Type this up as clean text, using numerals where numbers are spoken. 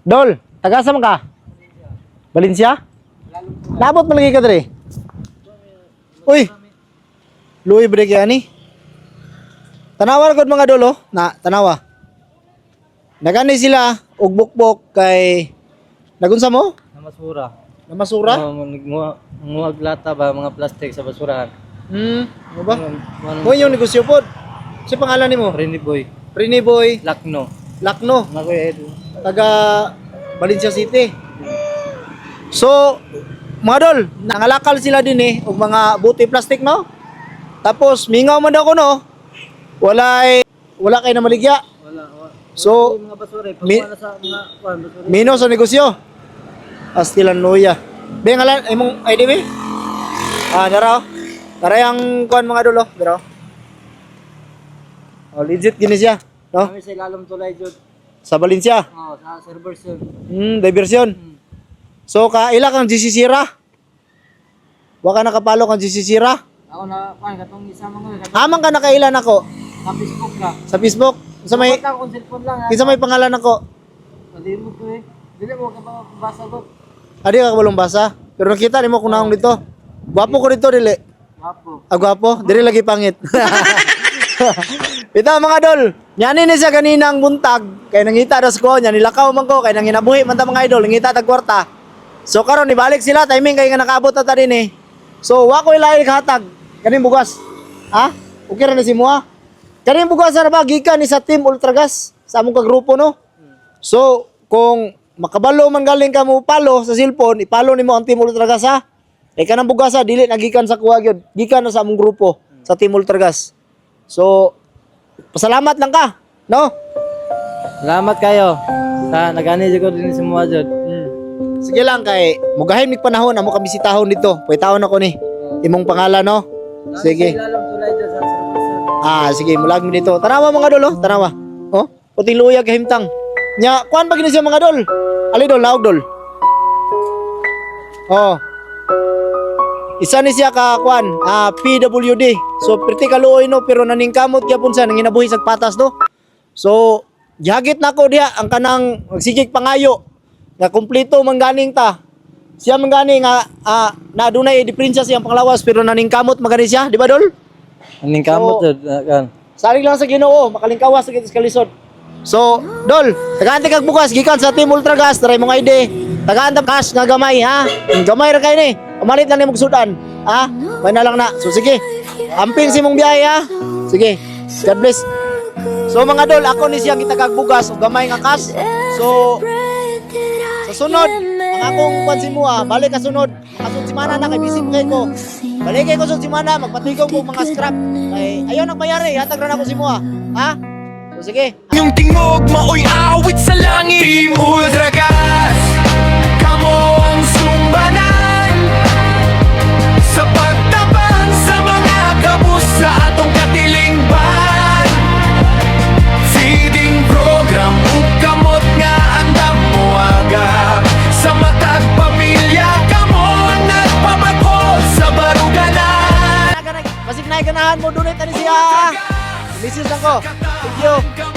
Dol, taga saan ka? Valencia? Labot malagi ka dre. Uy. Luy break yan ni. Tanawa gud mga dolo, na tanawa. Nagani sila og bukbok kay nagunsa mo? Namasura. Namasura? Manguhag lata ba mga plastic sa basurahan. Ano ba? Mo yung negosyo pod. Si pangalan nimo? Rini boy. Rini Boy Lakno. Lakno, Nakoy taga Valencia City. So, mga dol, nangalakal sila din og mga buti plastic, no? Tapos mingaw man daw ko, no? Wala kay na maligya. wala. So, Mga basura mi- sa mga basura. Mino sa negosyo. Astilan Luya. Be ngalan imong ID be? Dara. Dara yang kuan mga dolo, dara. Oh, legit gini siya, no? Kami sa ilalim tulay jud. Sa Valencia. Sa servers yun. Diversion. So ila kang GC Sira. Wa ka nakapalo kang GC Sira. Ako na katong isa man ko. Amang ka nakailan ako Sa Facebook ka. sa Facebook. Sa may Kontak kong cellphone lang. kinsa may pangalan ako. Salimot ko eh. Dili mo ka ba basa ko. Adi ka walong basa. Pero nakita nimo kung naong dito. Gwapo ko dito dili. Wapo. Gwapo, dili lagi pangit. Ito mga dol, nyani ni siya kaninang buntag, kay nangita das ko, nya nilakaw man ko, kay nanginabuhi man ta mga idol, nangita tag kwarta. So karon ibalik sila, timing kay nga nakaabot ta din eh. So wa ko ilay hatag, kaning bugas. Ha? Okay ra na si mo ha? Kaning bugas ra ba gikan ni sa Team Ultragas sa among kagrupo no? So kung makabalo man galing ka mo palo sa cellphone, ipalo nimo ang Team Ultragas ha. Kay kanang bugas ha, dili nagikan sa kuha gyud, gikan na sa among grupo sa Team Ultragas. So, pasalamat lang ka, no? Salamat kayo. Sa nagani jud ko din si mga jud. Sige lang kay mugahin mig panahon amo kami bisitahon dito. Pwetahon ako ni. Imong pangalan no? Sige. Ilalim tulay jud sa servers. Sige, mulag mi dito. Tanawa mga dol, oh. Tanawa. Oh, puting luya kahimtang. Nya, kuan pa gini siya mga dol. Ali dol, laog dol. Oh. Isa ni siya ka kuan, PWD. So pretty kaluoy no pero naningkamot gyapon sa nanginabuhi sa patas no. So gihagit nako diha ang kanang magsigig pangayo nga kumpleto man ganing ta. Siya man gani nga na dunay diferensya siyang panglawas pero naningkamot magani siya, di ba dol? Aning kamot So, jud kan. Salig lang sa Ginoo, makalingkawas sa kitis kalisod. So, dol, tagaan kag bukas gikan sa Team Ultragas, try mong ID. Tagaan ta cash nga gamay ha. Gamay ra kay ni. Umalit lang ni mong sudan. Ha? May na lang na. So sige. Amping si mong biyahe ha. Sige. God bless. So mga dol, ako ni siya gitagag bugas ug gamay nga cash. So sa sunod, ang akong kwan si mo balik ka sunod. Kasud semana na kay busy kay ko. Balik kay ko sa semana, magpatigong ko mga scrap. Kay ayaw nang mayari, hatag ra na ko si mo ha. So sige. Yung tingog mao'y awit sa langit. Team Ultragas, kamo ang sumbanan sa pagtabang sa mga kabus sa atong katilingban. Feeding program ug kamot nga andam moagap sa matag pamilya, kamo nagpamako sa baruganan. Basig na ganahan mo dunay tani siya. Misis lang ko. Thank you.